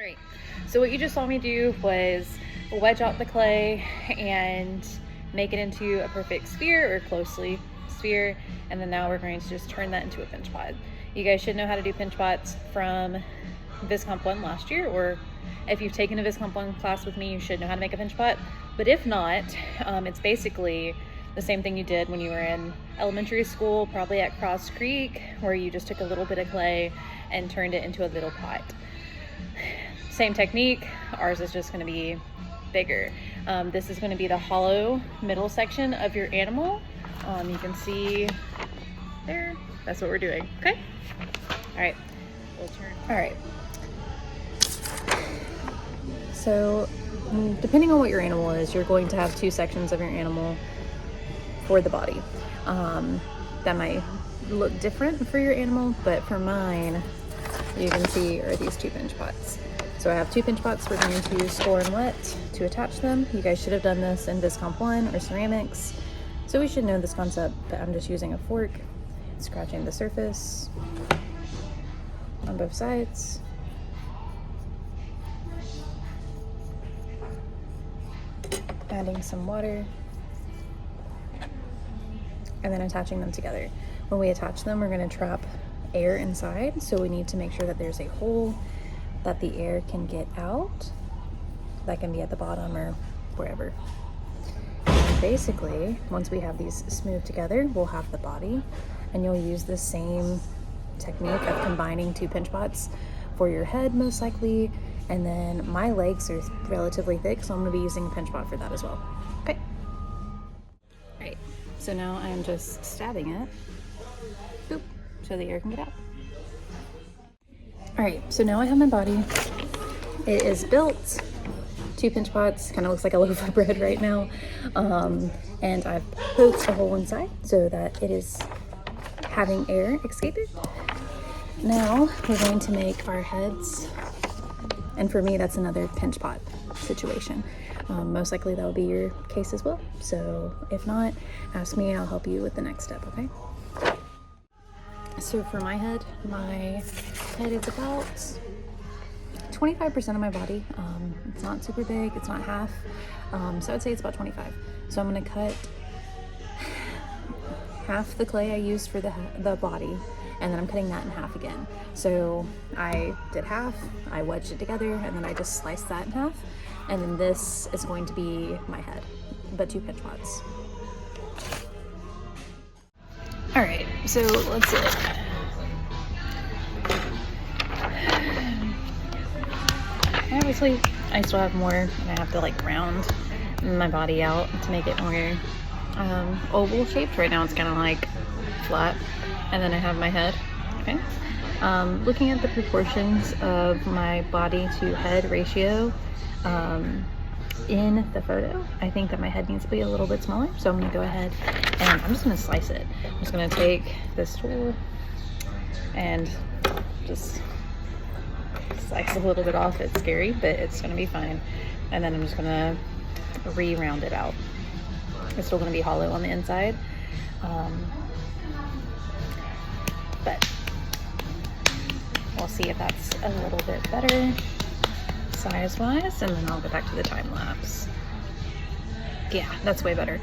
All right, so what you just saw me do was wedge out the clay and make it into a perfect sphere, or closely sphere, and then now we're going to just turn that into a pinch pot. You guys should know how to do pinch pots from VisComp 1 last year, or if you've taken a VisComp 1 class with me, you should know how to make a pinch pot. But if not, it's basically the same thing you did when you were in elementary school, probably at Cross Creek, where you just took a little bit of clay and turned it into a little pot. Same technique, ours is just going to be bigger. This is going to be the hollow middle section of your animal. You can see there, that's what we're doing, okay? All right, we'll turn. All right. So depending on what your animal is, you're going to have two sections of your animal for the body. That might look different for your animal, but for mine, you can see are these two pinch pots. So I have two pinch pots we're going to score and wet to attach them. You guys should have done this in VisComp 1 or ceramics, so we should know this concept, but I'm just using a fork, scratching the surface on both sides. Adding some water, and then attaching them together. When we attach them, we're going to trap air inside, so we need to make sure that there's a hole that the air can get out. That can be at the bottom or wherever. And basically, once we have these smooth together, we'll have the body, and you'll use the same technique of combining two pinch pots for your head most likely, and then my legs are relatively thick, so I'm going to be using a pinch pot for that as well. Okay. All right, so now I'm just stabbing it, boop, so the air can get out. All right, so now I have my body. It is built, two pinch pots, kind of looks like a loaf of bread right now. And I've poked a hole inside so that it is having air escape it. Now we're going to make our heads. And for me, that's another pinch pot situation. Most likely that will be your case as well. So if not, ask me and I'll help you with the next step, okay? So for my head is about 25% of my body. It's not super big, it's not half. So I'd say it's about 25. So I'm gonna cut half the clay I used for the body, and then I'm cutting that in half again. So I did half, I wedged it together, and then I just sliced that in half. And then this is going to be my head, but two pinch pots. All right, so let's see. Obviously, I still have more, and I have to like round my body out to make it more oval shaped. Right now it's kind of like flat, and then I have my head, okay? Looking at the proportions of my body to head ratio in the photo, I think that my head needs to be a little bit smaller, so I'm gonna go ahead and I'm just gonna slice it. I'm just gonna take this tool and just slice a little bit off. It's scary, but it's gonna be fine. And then I'm just gonna re-round it out. It's still gonna be hollow on the inside, but we'll see if that's a little bit better size-wise, and then I'll go back to the time lapse. Yeah, that's way better.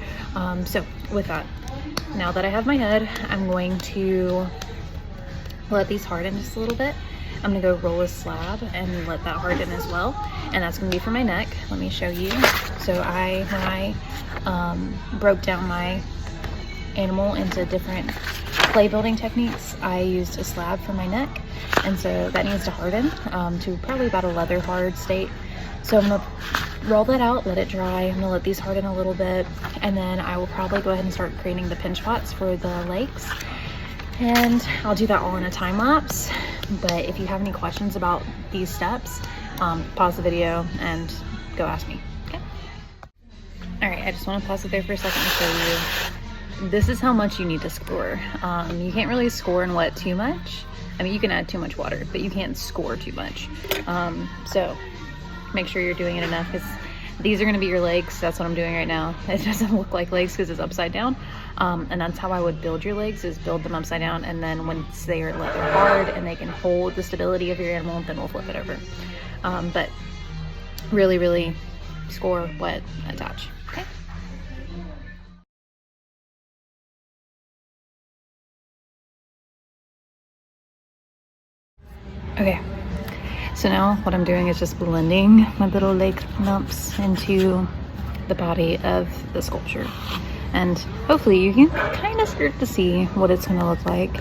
So with that, now that I have my head, I'm going to let these harden just a little bit. I'm gonna go roll a slab and let that harden as well, and that's gonna be for my neck. Let me show you. So when I broke down my animal into different clay building techniques, I used a slab for my neck, and so that needs to harden to probably about a leather hard state. So I'm gonna roll that out, let it dry. I'm gonna let these harden a little bit, and then I will probably go ahead and start creating the pinch pots for the legs, and I'll do that all in a time lapse. But if you have any questions about these steps, pause the video and go ask me, okay? All right, I just want to pause it there for a second to show you. This is how much you need to score. You can't really score and wet too much. I mean, you can add too much water, but you can't score too much. So make sure you're doing it enough, because these are going to be your legs. That's what I'm doing right now. It doesn't look like legs because it's upside down. And that's how I would build your legs, is build them upside down, and then once they are leather hard and they can hold the stability of your animal, then we'll flip it over. But really, really score, wet, attach. Okay. Okay, so now what I'm doing is just blending my little leg lumps into the body of the sculpture. And hopefully you can kind of start to see what it's going to look like,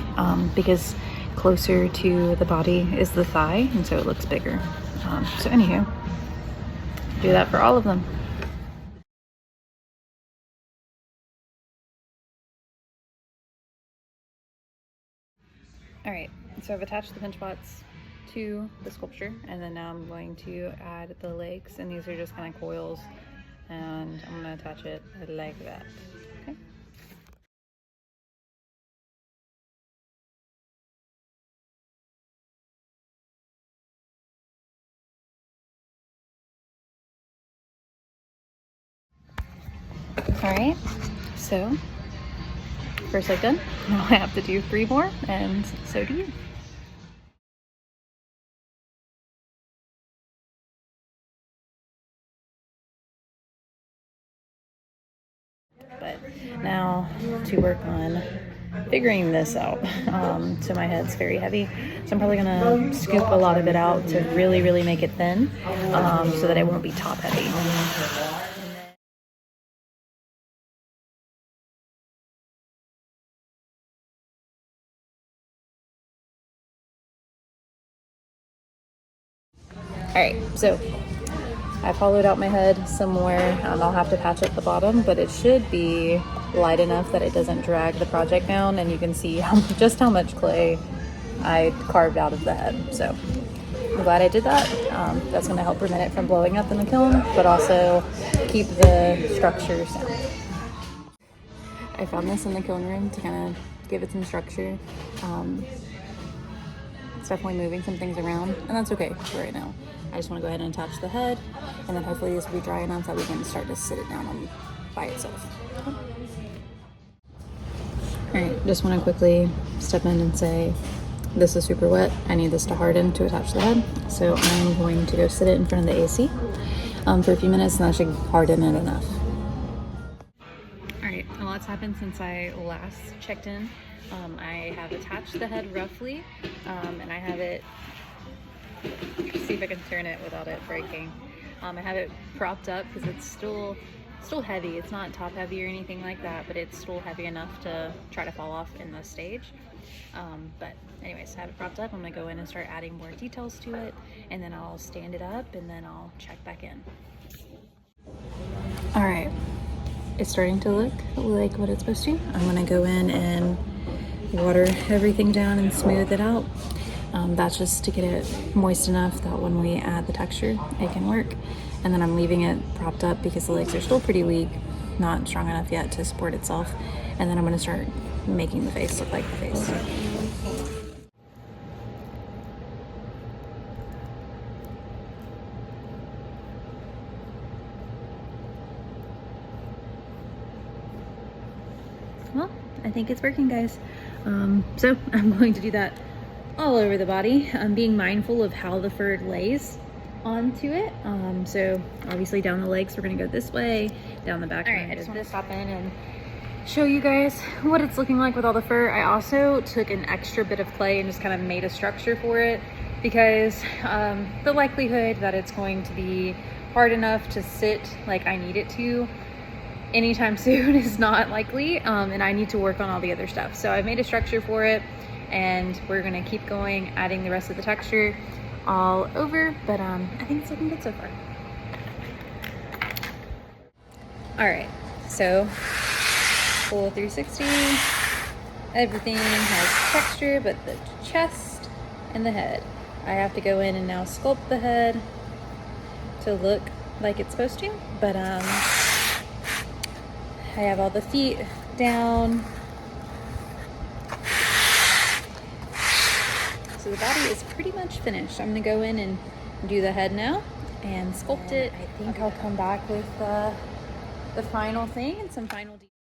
because closer to the body is the thigh, and so it looks bigger. So anywho, do that for all of them. All right, so I've attached the pinch pots to the sculpture, and then now I'm going to add the legs, and these are just kind of coils, and I'm going to attach it like that. Okay. All right, so first leg done. Now I have to do 3 more, and so do you. But now to work on figuring this out. So my head's very heavy, so I'm probably gonna scoop a lot of it out to really, really make it thin, so that it won't be top heavy. All right, so I've hollowed out my head some more. I'll have to patch at the bottom, but it should be light enough that it doesn't drag the project down, and you can see just how much clay I carved out of the head. So I'm glad I did that. That's going to help prevent it from blowing up in the kiln, but also keep the structure sound. I found this in the kiln room to kind of give it some structure. It's definitely moving some things around, and that's okay for right now. I just want to go ahead and attach the head, and then hopefully this will be dry enough that we can start to sit it down on by itself. All right, just want to quickly step in and say this is super wet. I need this to harden to attach the head, so I'm going to go sit it in front of the AC for a few minutes, and that should harden it enough. All right, a lot's happened since I last checked in. I have attached the head roughly, and I have it, see if I can turn it without it breaking. I have it propped up because it's still heavy. It's not top heavy or anything like that, but it's still heavy enough to try to fall off in the stage. But anyways, I have it propped up. I'm gonna go in and start adding more details to it, and then I'll stand it up, and then I'll check back in. All right, it's starting to look like what it's supposed to. I'm gonna go in and water everything down and smooth it out. That's just to get it moist enough that when we add the texture, it can work. And then I'm leaving it propped up because the legs are still pretty weak, not strong enough yet to support itself. And then I'm gonna start making the face look like the face. Well, I think it's working, guys. So I'm going to do that all over the body. I'm being mindful of how the fur lays onto it. So obviously down the legs, we're gonna go this way, down the back. All right, I just want to stop in and show you guys what it's looking like with all the fur. I also took an extra bit of clay and just kind of made a structure for it because the likelihood that it's going to be hard enough to sit like I need it to anytime soon is not likely, and I need to work on all the other stuff. So I made a structure for it, and we're gonna keep going, adding the rest of the texture all over, but I think it's looking good so far. All right, so full 360, everything has texture but the chest and the head. I have to go in and now sculpt the head to look like it's supposed to, but I have all the feet down. So the body is pretty much finished. I'm gonna go in and do the head now and sculpt it. I think I'll come back with the final thing and some final details.